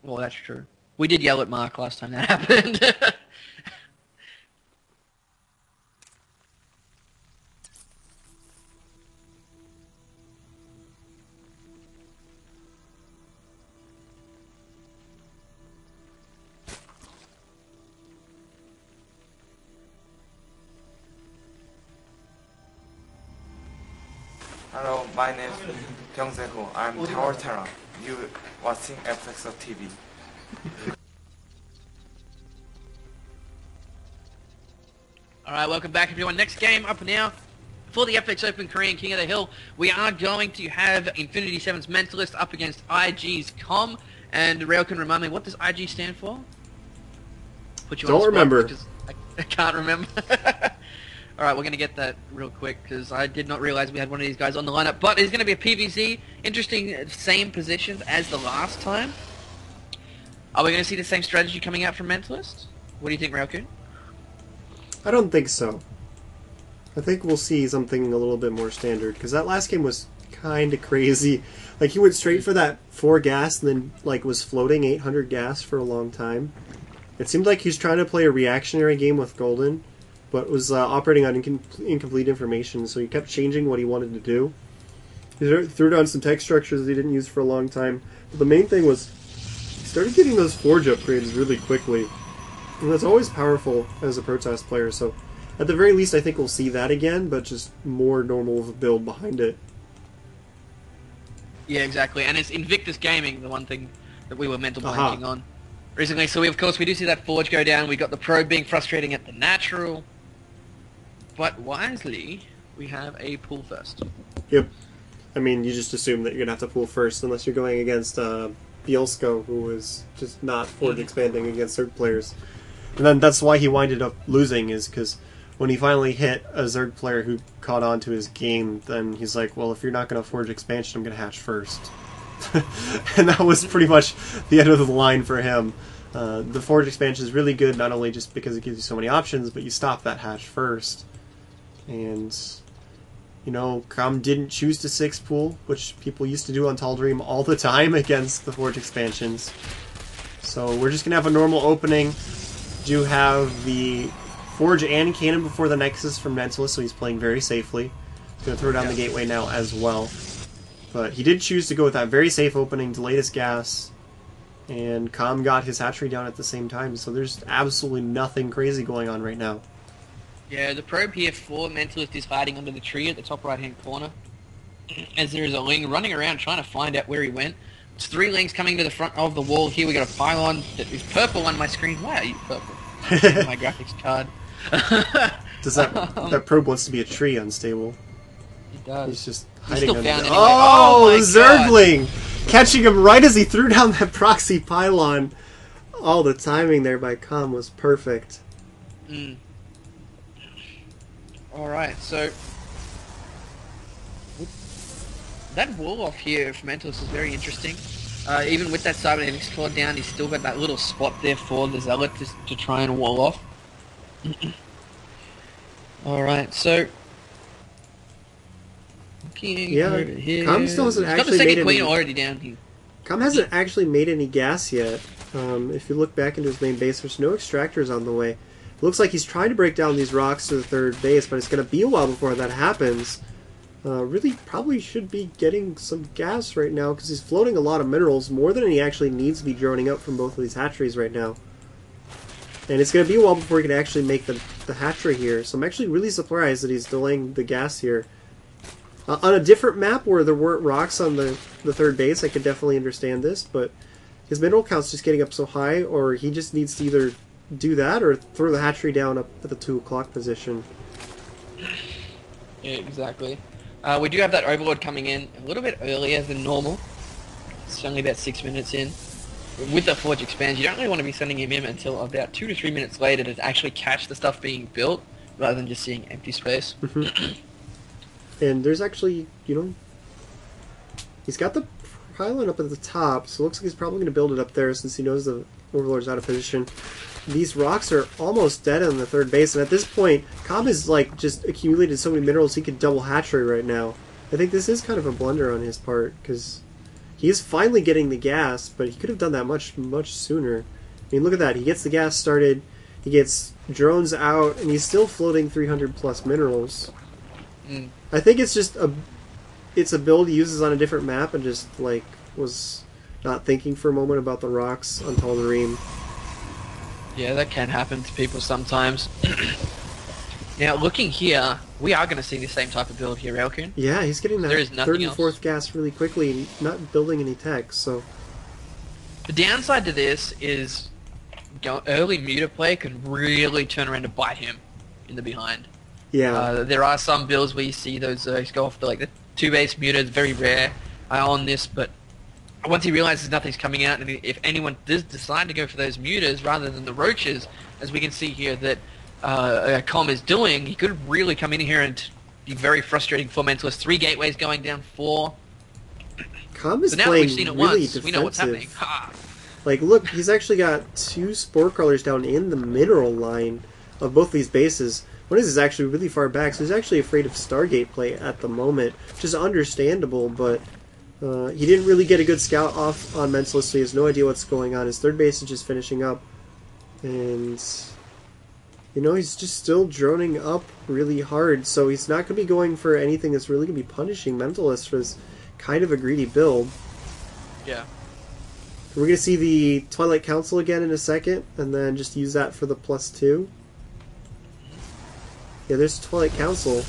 Well, that's true. We did yell at Mark last time that happened. Hello, my name is Byung-Se-ho. I'm Tower Terra. You watching FXO TV. Alright, welcome back everyone. Next game up now for the FXOpen Korean King of the Hill. We are going to have Infinity 7's Mentalist up against IG's Com. And Rail can remind me, what does IG stand for? Put you on the Don't spot, remember. because I can't remember. Alright, we're going to get that real quick, because I did not realize we had one of these guys on the lineup. But it's going to be a PVZ. Interesting, same positions as the last time. Are we going to see the same strategy coming out from Mentalist? What do you think, Railkun? I don't think so. I think we'll see something a little bit more standard, because that last game was kind of crazy. Like, he went straight for that 4 gas and then, like, was floating 800 gas for a long time. It seemed like he was trying to play a reactionary game with Golden, but was operating on incomplete information, so he kept changing what he wanted to do. He threw down some tech structures that he didn't use for a long time. But the main thing was, he started getting those Forge upgrades really quickly. And that's always powerful as a Protest player, so at the very least I think we'll see that again, but just more normal of a build behind it. Yeah, exactly. And it's Invictus Gaming, the one thing that we were mental blanking on recently. So we, of course, we do see that Forge go down. We got the Probe being frustrating at the Natural. But wisely, we have a pull first. Yep. I mean, you just assume that you're going to have to pull first unless you're going against Bielsko, who was just not Forge expanding against Zerg players. And then that's why he winded up losing, is because when he finally hit a Zerg player who caught on to his game, then he's like, well, if you're not going to Forge expansion, I'm going to hatch first. And that was pretty much the end of the line for him. The Forge expansion is really good, not only just because it gives you so many options, but you stop that hatch first. And, you know, Krom didn't choose to 6 pool, which people used to do on Tall Dream all the time against the Forge expansions. So we're just going to have a normal opening. Do have the Forge and Cannon before the Nexus from Mentalist, so he's playing very safely. He's going to throw down the Gateway now as well. But he did choose to go with that very safe opening, delayed his gas, and Com got his hatchery down at the same time, so there's absolutely nothing crazy going on right now. Yeah, the Probe here for Mentalist is hiding under the tree at the top right-hand corner, as there is a Ling running around trying to find out where he went. It's 3 Lings coming to the front of the wall here. We got a pylon that is purple on my screen. Why are you purple? My graphics card. Does that Probe wants to be a tree unstable? He does. He's just He's hiding still under down the... anyway. Oh, my Zergling! Catching him right as he threw down that proxy pylon. Oh, the timing there by Com was perfect. Alright, so that wall off here for Mentalist is very interesting. Even with that cybernetics claw down, he's still got that little spot there for the Zealot to try and wall off. Alright, so looking over here. Com still hasn't He's got the actually second made queen any... already down here. Com hasn't actually made any gas yet. If you look back into his main base, there's no extractors on the way. It looks like he's trying to break down these rocks to the 3rd base, but it's going to be a while before that happens. Really probably should be getting some gas right now, because he's floating a lot of minerals, more than he actually needs to be droning out from both of these hatcheries right now. And it's going to be a while before he can actually make the hatchery here, so I'm actually really surprised that he's delaying the gas here. On a different map where there weren't rocks on the 3rd base, I could definitely understand this, but his mineral count's just getting up so high, or he just needs to either do that or throw the hatchery down up at the 2 o'clock position. Yeah, exactly. We do have that Overlord coming in a little bit earlier than normal. It's only about 6 minutes in. With the Forge expands, you don't really want to be sending him in until about 2 to 3 minutes later to actually catch the stuff being built, rather than just seeing empty space. And there's actually, you know, he's got the pylon up at the top, so it looks like he's probably going to build it up there since he knows the Overlord's out of position. These rocks are almost dead on the 3rd base, and at this point, Com has like just accumulated so many minerals he could double hatchery right now. I think this is kind of a blunder on his part, because he is finally getting the gas, but he could have done that much sooner. I mean, look at that. He gets the gas started, he gets drones out, and he's still floating 300 plus minerals. I think it's just it's a build he uses on a different map and just like was not thinking for a moment about the rocks on Tall Dream. Yeah, that can happen to people sometimes. Now, looking here, we are going to see the same type of build here, Railkun. Yeah, he's getting that There is 3rd and nothing 4th gas really quickly and not building any tech, so... The downside to this is early muta play can really turn around to bite him. in the behind. Yeah. There are some builds where you see those go off the 2-base mutas, very rare on this, but once he realizes nothing's coming out, and if anyone does decide to go for those mutas rather than the roaches, as we can see here that Com is doing, he could really come in here and be very frustrating for Mentalist. 3 gateways going down 4. Com is So now playing we've seen it really once, defensive. we know what's happening. Ha! Like, look, he's actually got 2 Spore Crawlers down in the mineral line of both these bases. One is actually really far back, so he's actually afraid of Stargate play at the moment, which is understandable, but he didn't really get a good scout off on Mentalist, so he has no idea what's going on. His third base is just finishing up, and you know, he's just still droning up really hard, so he's not going to be going for anything that's really going to be punishing Mentalist for his kind of a greedy build. Yeah. We're going to see the Twilight Council again in a second, and then just use that for the +2. Yeah, there's Twilight Council.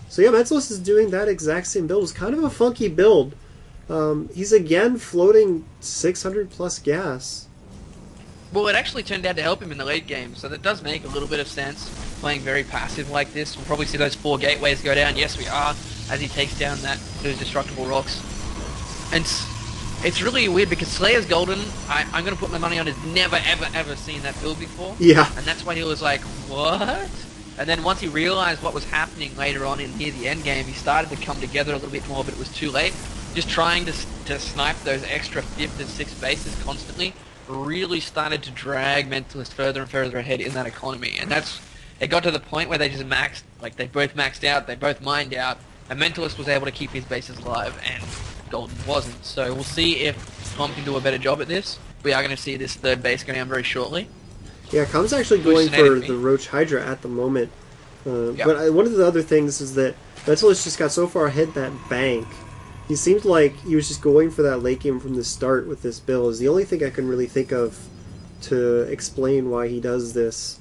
So yeah, Mentalist is doing that exact same build. It was kind of a funky build. He's again floating 600 plus gas. Well, it actually turned out to help him in the late game, so that does make a little bit of sense. Playing very passive like this, we'll probably see those 4 gateways go down. Yes, we are, as he takes down those destructible rocks. And it's really weird because Slayer's Golden, I'm going to put my money on, has never, ever, ever seen that build before. Yeah. And that's why he was like, what? And then once he realized what was happening later on in near the end game, he started to come together a little bit more, but it was too late. Just trying to snipe those extra 5th and 6th bases constantly really started to drag Mentalist further and further ahead in that economy. And it got to the point where they just they both maxed out, they both mined out, and Mentalist was able to keep his bases alive, and Golden wasn't. So we'll see if Tom can do a better job at this. We are going to see this 3rd base go down very shortly. Yeah, Com's actually going for the Roach Hydra at the moment. But one of the other things is that Mentalist just got so far ahead that bank. He seemed like he was just going for that late game from the start with this build. Is the only thing I can really think of to explain why he does this.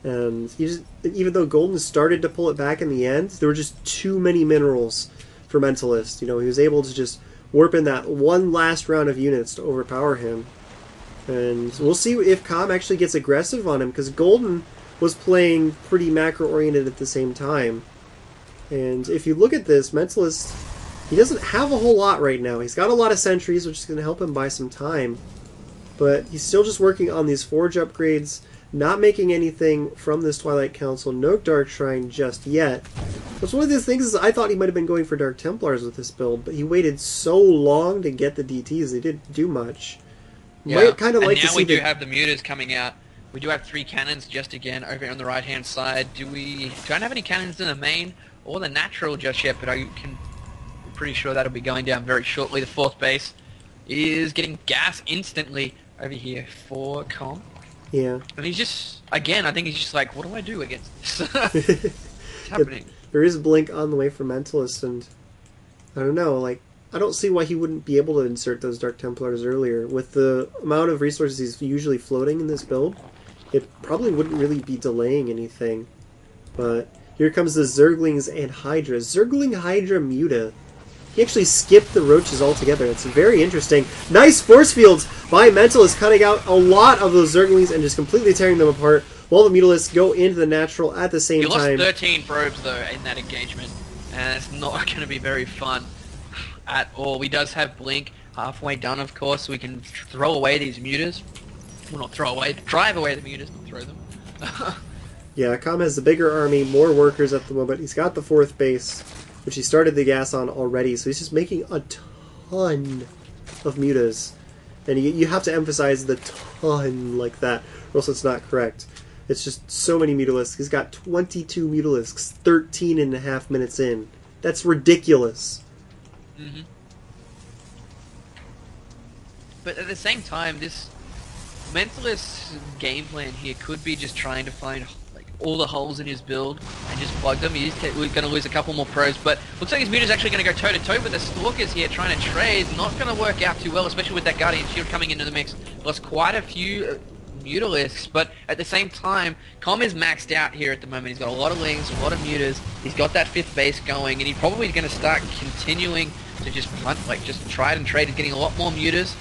And even though Golden started to pull it back in the end, there were just too many minerals for Mentalist. You know, he was able to just warp in that one last round of units to overpower him. And we'll see if Com actually gets aggressive on him, because Golden was playing pretty macro-oriented at the same time. And if you look at this, Mentalist, he doesn't have a whole lot right now. He's got a lot of sentries, which is going to help him buy some time. But he's still just working on these Forge upgrades, not making anything from this Twilight Council. No Dark Shrine just yet. That's one of the things is I thought he might have been going for Dark Templars with this build, but he waited so long to get the DTs, they didn't do much. Yeah, kind of and like now to see we do have the mutas coming out. We do have 3 cannons just again over on the right hand side. Do I don't have any cannons in the main or the natural just yet, but I'm pretty sure that'll be going down very shortly. The 4th base is getting gas instantly over here for Com. Yeah. And he's just, again, I think he's just like, what do I do against this? What's happening? There is Blink on the way for Mentalist, and I don't know, like, I don't see why he wouldn't be able to insert those Dark Templars earlier. With the amount of resources he's usually floating in this build, it probably wouldn't really be delaying anything. But here comes the Zerglings and Hydra. Zergling Hydra Muta. He actually skipped the Roaches altogether. It's very interesting. Nice force fields by Mentalist, cutting out a lot of those Zerglings and just completely tearing them apart, while the Mutalists go into the natural at the same time. He lost 13 probes, though, in that engagement, and it's not going to be very fun at all. He does have Blink halfway done, of course, so we can throw away these mutas. Well, not throw away, drive away the mutas, not throw them. Yeah, Com has the bigger army, more workers at the moment. He's got the 4th base, which he started the gas on already, so he's just making a ton of mutas. And you have to emphasize the ton like that, or else it's not correct. It's just so many Mutalisks. He's got 22 Mutalisks 13 and a half minutes in. That's ridiculous. Mm-hmm. But at the same time, this Mentalist game plan here could be just trying to find all the holes in his build and just plug them. He's going to lose a couple more probes, but looks like his Muta's actually going to go toe-to-toe with the Stalkers here, trying to trade. Not going to work out too well, especially with that Guardian Shield coming into the mix. Lost quite a few Mutalisks, but at the same time, Com is maxed out here at the moment. He's got a lot of Lings, a lot of Mutas. He's got that 5th base going, and he's probably going to start continuing to just punt, just try and trade and getting a lot more Mutas.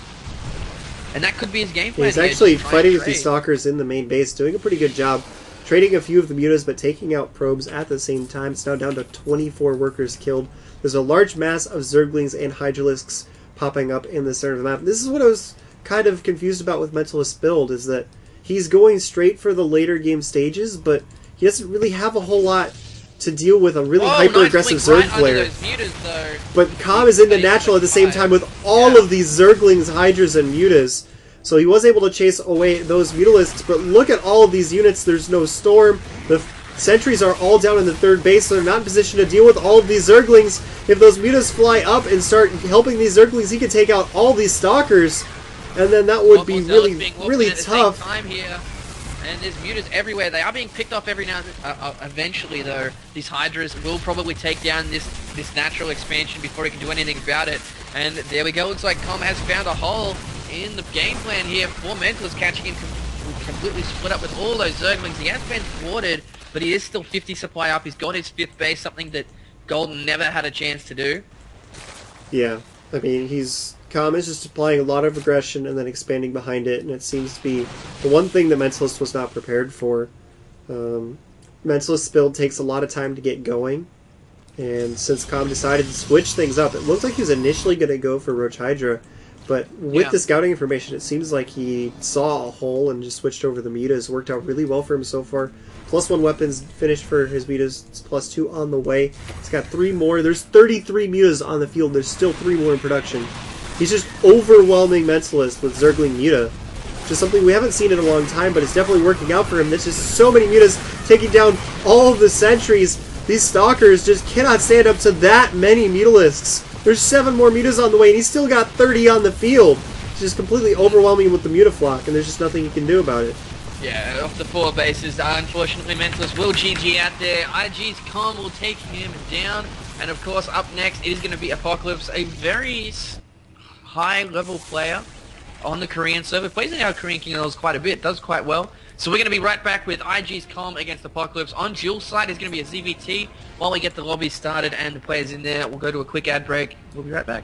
And that could be his game plan. He's actually fighting with these Stalkers in the main base, doing a pretty good job trading a few of the mutas, but taking out probes at the same time. It's now down to 24 workers killed. There's a large mass of Zerglings and Hydralisks popping up in the center of the map. This is what I was kind of confused about with Mentalist's build, is that he's going straight for the later game stages, but he doesn't really have a whole lot to deal with a really hyper-aggressive Zerg player. But Calm is in the natural at the same time with all of these Zerglings, Hydras, and Mutas. So he was able to chase away those Mutalisks, but look at all of these units. There's no Storm. The sentries are all down in the third base, so they're not in position to deal with all of these Zerglings. If those Mutas fly up and start helping these Zerglings, he could take out all these Stalkers, and then that would be really tough. And there's mutas everywhere. They are being picked off every now and then. Eventually, though, these Hydras will probably take down this natural expansion before he can do anything about it. And there we go. Looks like Com has found a hole in the game plan here. 4 Mentalists catching him completely split up with all those Zerglings. He has been thwarted, but he is still 50 supply up. He's got his 5th base, something that Golden never had a chance to do. Yeah, I mean, Com is just applying a lot of aggression and then expanding behind it, and it seems to be the one thing that Mentalist was not prepared for. Mentalist's build takes a lot of time to get going, and since Com decided to switch things up, it looked like he was initially going to go for Roach Hydra, but with the scouting information, it seems like he saw a hole and just switched over the mutas. Worked out really well for him so far. +1 weapons finished for his mutas, +2 on the way. He's got 3 more. There's 33 mutas on the field. There's still 3 more in production. He's just overwhelming Mentalist with Zergling Muta. Which is something we haven't seen in a long time, but it's definitely working out for him. There's just so many Mutas taking down all of the sentries. These Stalkers just cannot stand up to that many Mutalisks. There's 7 more Mutas on the way, and he's still got 30 on the field. It's just completely overwhelming with the Mutaflock, and there's just nothing you can do about it. Yeah, off the 4 bases, unfortunately Mentalist will GG out there. IG's Com will take him down, and of course up next it is going to be Apocalypse, a very high-level player on the Korean server. Plays in our Korean King Levels quite a bit, does quite well. So we're going to be right back with IG's Com against Apocalypse. On Jules' side is going to be a ZVT while we get the lobby started and the players in there. We'll go to a quick ad break. We'll be right back.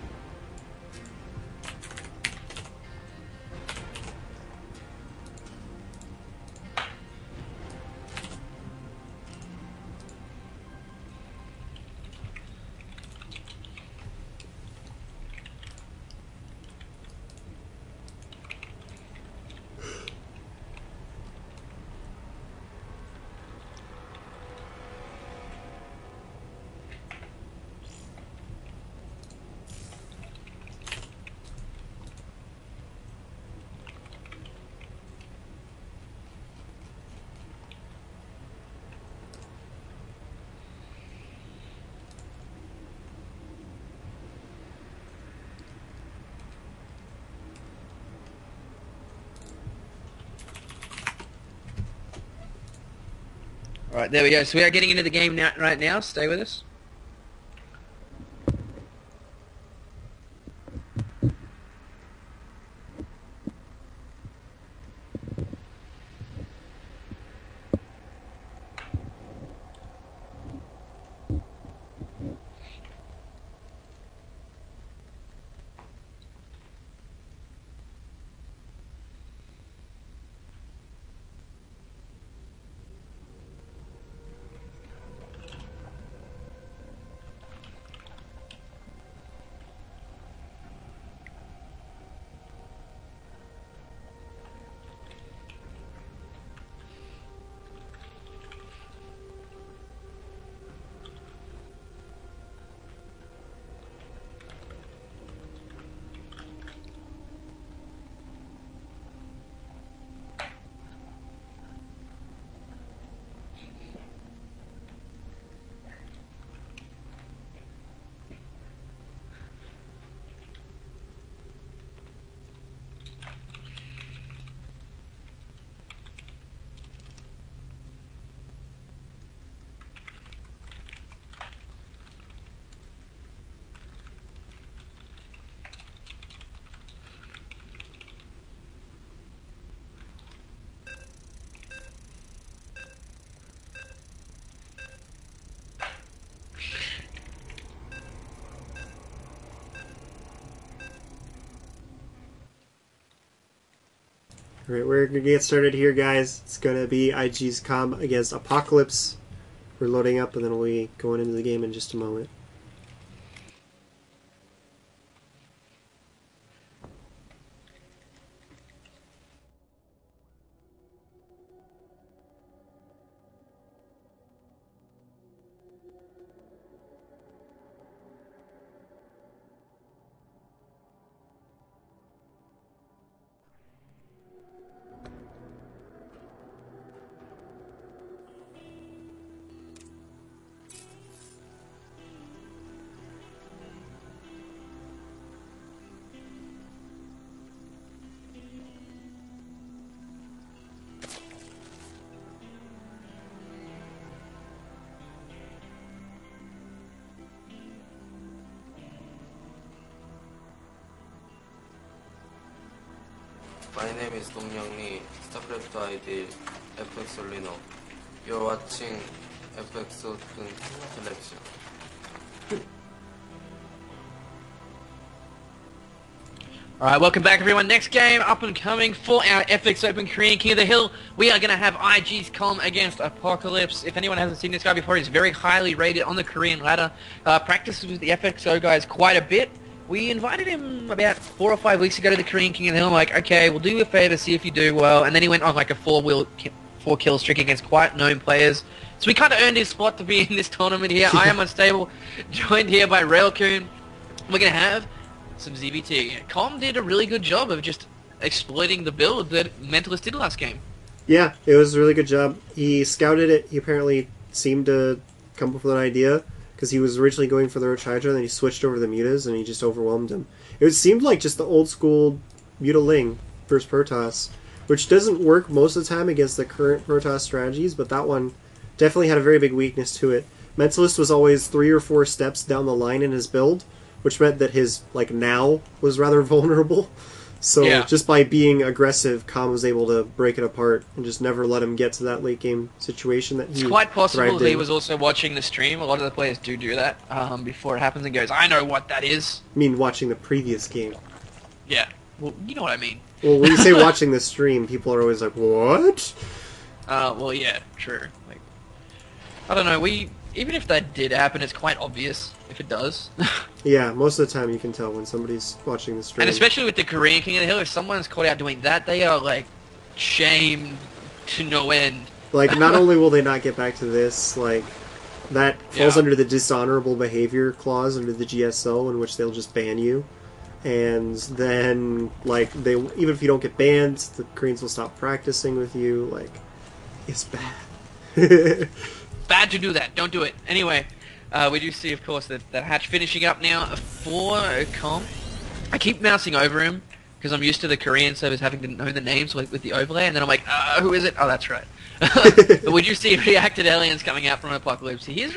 Alright, there we go. So we are getting into the game now, right now. Stay with us. Alright, we're going to get started here, guys. It's going to be IG's comm against Apocalypse. We're loading up, and then we'll be going into the game in just a moment. My name is Dong Young-Lee, StarCraft ID FXOpen. You're watching FXOpen television. Alright, welcome back everyone. Next game, up and coming for our FXOpen Korean King of the Hill. We are going to have IG's comm against Apocalypse. If anyone hasn't seen this guy before, he's very highly rated on the Korean ladder. Practices with the FXO guys quite a bit. We invited him about 4 or 5 weeks ago to the Korean King of the Hill. I'm like, okay, we'll do you a favor, see if you do well. And then he went on like a 4-kill streak against quite known players. So we kind of earned his spot to be in this tournament here. I am unstable, joined here by Railcoon. We're going to have some ZBT. Com did a really good job of just exploiting the build that Mentalist did last game. Yeah, it was a really good job. He scouted it. He apparently seemed to come up with an idea, because he was originally going for the Roach Hydra, and then he switched over to the Mutas, and he just overwhelmed him. It seemed like just the old school Muta Ling versus Protoss, which doesn't work most of the time against the current Protoss strategies, but that one definitely had a very big weakness to it. Mentalist was always 3 or 4 steps down the line in his build, which meant that his, like, now was rather vulnerable. So yeah. Just by being aggressive, Com was able to break it apart and just never let him get to that late game situation that he It's quite possible he in. was also watching the stream. A lot of the players do that before it happens and goes, I know what that is. I mean, watching the previous game. Yeah, well, you know what I mean. Well, when you say watching the stream, people are always like, what? Well, yeah, true. Like, I don't know, even if that did happen, it's quite obvious if it does. Yeah, most of the time you can tell when somebody's watching the stream. And especially with the Korean King of the Hill, if someone's caught out doing that, they are, like, shamed to no end. Like, not only will they not get back to this, like, that falls Yeah. under the dishonorable behavior clause under the GSO, in which they'll just ban you. And then, like, even if you don't get banned, the Koreans will stop practicing with you. Like, it's bad. Bad to do that. Don't do it. Anyway, we do see, of course, that hatch finishing up now for Com. I keep mousing over him because I'm used to the Korean servers having to know the names with the overlay, and then I'm like, who is it? Oh, that's right. But we do see reacted Hellions coming out from Apocalypse. His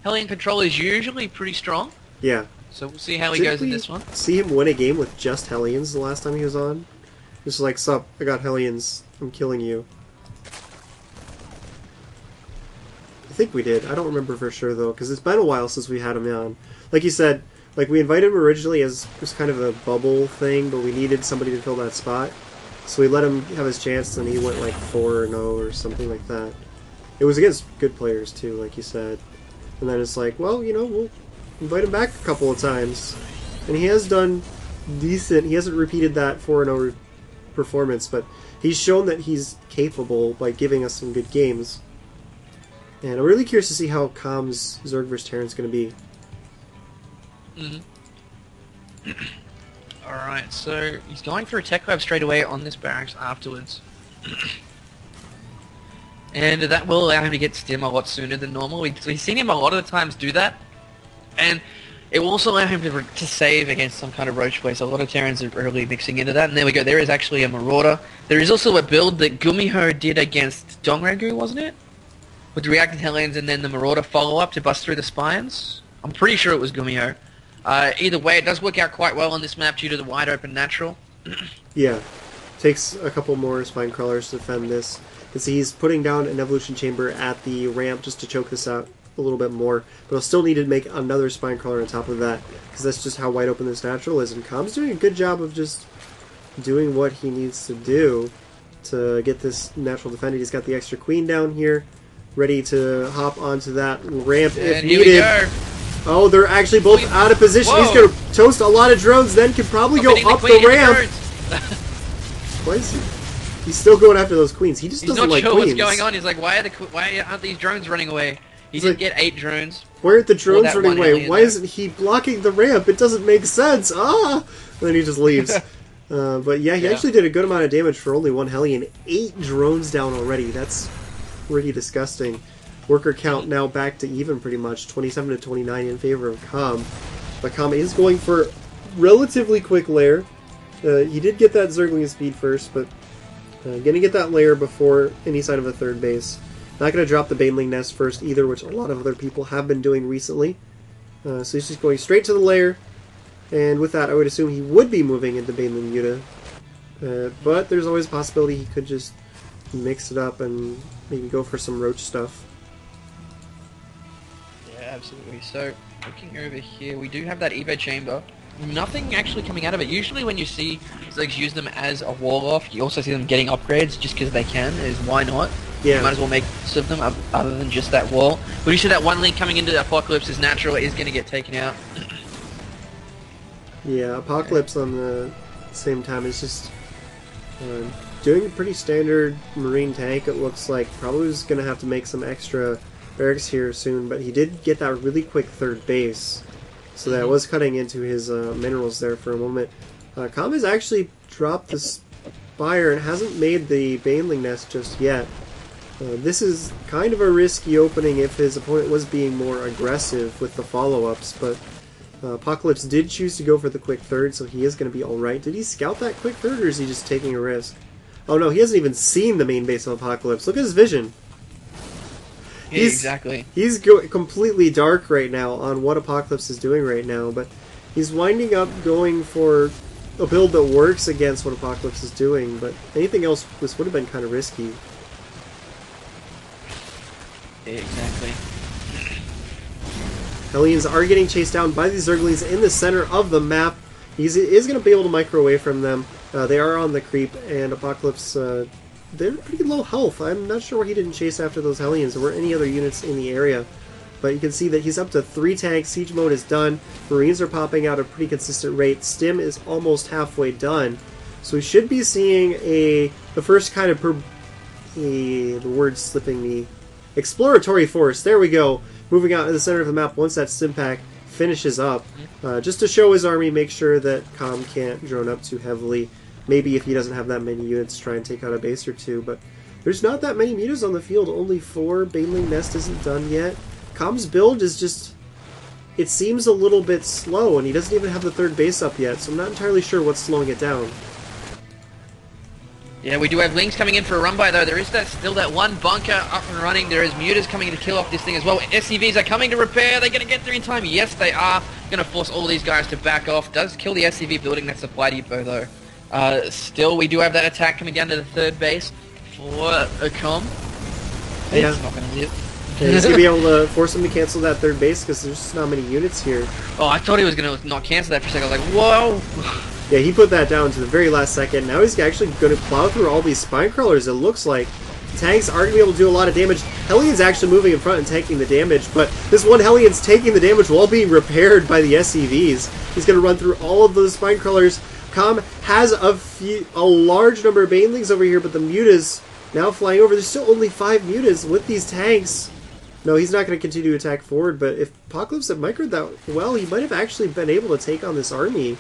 Hellion control is usually pretty strong, Yeah. so we'll see how he goes in this one. See him win a game with just Hellions the last time he was on? Just like, sup, I got Hellions. I'm killing you. I think we did. I don't remember for sure, though, because it's been a while since we had him on. Like you said, like, we invited him originally as just kind of a bubble thing, but we needed somebody to fill that spot. So we let him have his chance, and he went like 4-0 or something like that. It was against good players, too, like you said. And then it's like, well, you know, we'll invite him back a couple of times. And he has done decent. He hasn't repeated that 4-0 performance, but he's shown that he's capable by giving us some good games. And I'm really curious to see how Com's Zerg vs. Terran's going to be. Alright, so he's going for a tech lab straight away on this barracks afterwards. And that will allow him to get stim a lot sooner than normal. We've seen him a lot of the times do that. And it will also allow him to save against some kind of roach play, so a lot of Terrans are early mixing into that. And there we go, there is actually a Marauder. There is also a build that Gumiho did against Dongrangu, wasn't it? With the reacted Hellions and then the Marauder follow-up to bust through the spines. I'm pretty sure it was Gumiho. Either way, it does work out quite well on this map due to the wide open natural. Yeah. Takes a couple more spine crawlers to defend this. Because he's putting down an evolution chamber at the ramp just to choke this out a little bit more. But he'll still need to make another spine crawler on top of that. Because that's just how wide open this natural is. And Com's doing a good job of just doing what he needs to do. to get this natural defended. He's got the extra queen down here, ready to hop onto that ramp if And here we needed. go. Oh, they're actually both out of position. Whoa. He's going to toast a lot of drones, then could probably go Hitting up queen the and ramp. birds. Why is he? He's still going after those queens. He just He's doesn't not like sure queens. what's going on. He's like, why aren't these drones running away? He He's did like- get 8 drones. Why aren't the drones that running one away? alien Why there. isn't he blocking the ramp? It doesn't make sense. Ah! And then he just leaves. But yeah, he Yeah. actually did a good amount of damage for only 1 Hellion. 8 drones down already. That's pretty disgusting. Worker count now back to even pretty much. 27 to 29 in favor of Com. But Com is going for relatively quick lair. He did get that Zergling speed first, but gonna get that lair before any sign of a third base. Not gonna drop the Baneling Nest first either, which a lot of other people have been doing recently. So he's just going straight to the lair, and with that I would assume he would be moving into Baneling Yuta. But there's always a possibility he could just mix it up and maybe go for some roach stuff. Yeah, absolutely. So, looking over here, we do have that Evo chamber. Nothing actually coming out of it. Usually when you see Zergs use them as a wall-off, you also see them getting upgrades just because they can, is why not? Yeah. You might as well make use of them other than just that wall. But you see that one link coming into the Apocalypse is natural, it is going to get taken out. Yeah, Apocalypse on the same time is just doing a pretty standard Marine tank, it looks like. Probably was going to have to make some extra barracks here soon, but he did get that really quick third base. So that was cutting into his minerals there for a moment. Com has actually dropped the Spire and hasn't made the Baneling Nest just yet. This is kind of a risky opening if his opponent was being more aggressive with the follow-ups, but Apocalypse did choose to go for the quick third, so he is going to be alright. Did he scout that quick third, or is he just taking a risk? Oh no, he hasn't even seen the main base of Apocalypse. Look at his vision. Yeah, exactly. He's completely dark right now on what Apocalypse is doing right now, but he's winding up going for a build that works against what Apocalypse is doing, but anything else, this would have been kind of risky. Yeah, exactly. Hellions are getting chased down by these Zerglings in the center of the map. He is going to be able to micro away from them. They are on the creep, and Apocalypse, they're pretty low health. I'm not sure why he didn't chase after those Hellions or any other units in the area. But you can see that he's up to 3 tanks. Siege mode is done. Marines are popping out at a pretty consistent rate. Stim is almost halfway done. So we should be seeing the first kind of the word's slipping me. Exploratory force. There we go. Moving out to the center of the map once that Stim pack finishes up. Just to show his army, make sure that Com can't drone up too heavily. Maybe if he doesn't have that many units, try and take out a base or 2. But there's not that many mutas on the field. Only 4. Baneling Nest isn't done yet. Com's build is just... it seems a little bit slow, and he doesn't even have the third base up yet, so I'm not entirely sure what's slowing it down. Yeah, we do have Lings coming in for a run-by, though. There is still that one bunker up and running. There is mutas coming in to kill off this thing as well. SCVs are coming to repair. They're going to get there in time. Yes, they are. Going to force all these guys to back off. Does kill the SCV building that supply depot, though. Still, we do have that attack coming down to the third base for Com. Yeah. It's not going to live. And he's going to be able to force him to cancel that third base because there's just not many units here. Oh, I thought he was going to not cancel that for a second. I was like, whoa! Yeah, he put that down to the very last second. Now he's actually going to plow through all these spine crawlers, it looks like. Tanks aren't going to be able to do a lot of damage. Hellion's actually moving in front and taking the damage, but this one Hellion's taking the damage while being repaired by the SCVs. He's going to run through all of those spine crawlers. Com has a large number of Banelings over here, but the mutas now flying over. There's still only 5 mutas with these tanks. No, he's not going to continue to attack forward, but if Apocalypse had microed that well, he might have actually been able to take on this army.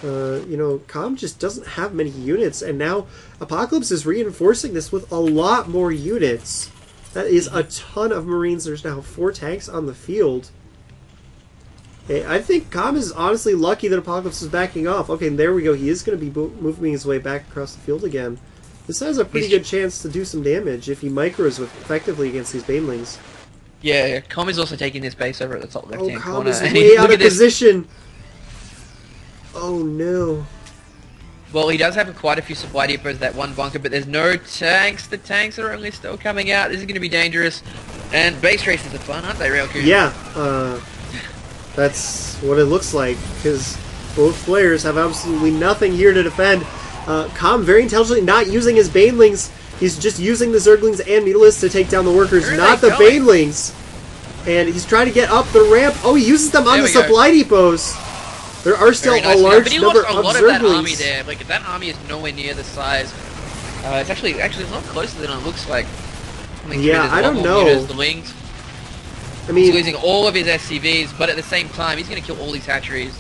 You know, Com just doesn't have many units, and now Apocalypse is reinforcing this with a lot more units. That is a ton of Marines. There's now 4 tanks on the field. Okay, I think Com is honestly lucky that Apocalypse is backing off. Okay, there we go. He is going to be moving his way back across the field again. This has a pretty good chance to do some damage if he micros effectively against these Banelings. Yeah, Com is also taking this base over at the top left-hand Com corner. is And way out look of at this. position. Oh no. Well, he does have quite a few supply depots, that one bunker, but there's no tanks. The tanks are only still coming out. This is going to be dangerous. And base races are fun, aren't they, Railku? Yeah, that's what it looks like, because both players have absolutely nothing here to defend. Com very intelligently not using his Banelings. He's just using the Zerglings and Mutalisks to take down the workers, Where are not they the going? Banelings. And he's trying to get up the ramp. Oh, he uses them on There the we go. supply depots. There are still Very nice. a large but he number lost a of lot of that army Zerglings. there. Like, if that army is nowhere near the size, it's actually it's not closer than it looks like. Yeah, I don't know. The wings. I He's mean, losing all of his SCVs, but at the same time, he's going to kill all these hatcheries.